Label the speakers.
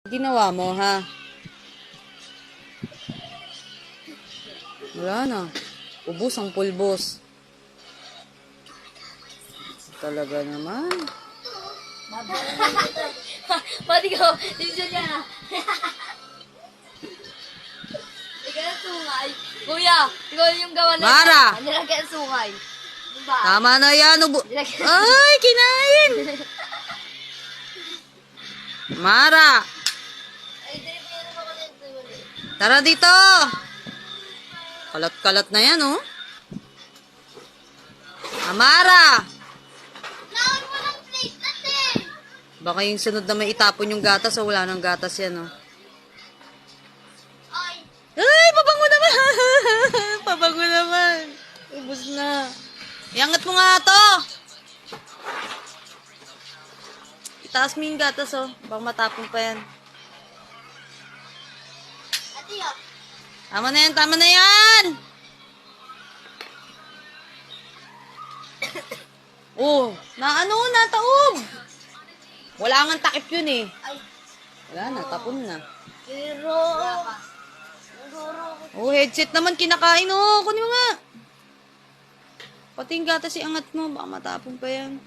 Speaker 1: Ginawa mo, ha? Wala na. Ubus ang pulbos. Talaga naman.
Speaker 2: Pati ko, dito niya na. Ikaw na sungay. Kuya, ikaw yung gawa na.
Speaker 1: Mara!
Speaker 2: Nilagyan sungay. Diba?
Speaker 1: Tama na yan. Ay, kinain! Mara!
Speaker 2: Ay, hindi pa yan ako dito.
Speaker 1: Tara dito! Kalat-kalat na yan, oh. Amara!
Speaker 2: Naon mo ng plate natin!
Speaker 1: Baka yung sunod na may itapon yung gatas, o wala nang gatas yan, oh.
Speaker 2: Ay!
Speaker 1: Ay, pabango naman! Pabango naman. Ubus na. Iangat mo nga to. Itaas mo yung gatas, oh. Baka matapon pa yan.
Speaker 2: Ate, oh.
Speaker 1: Tama na yan, tama na yan! Oh, nataob. Wala nga takip yun, eh.
Speaker 2: Ay!
Speaker 1: Wala na, tapon na.
Speaker 2: Pero...
Speaker 1: Oh, headset naman kinakain, oh. Kunin mo nga. Pati yung gatas iangat mo, baka matapon pa yan.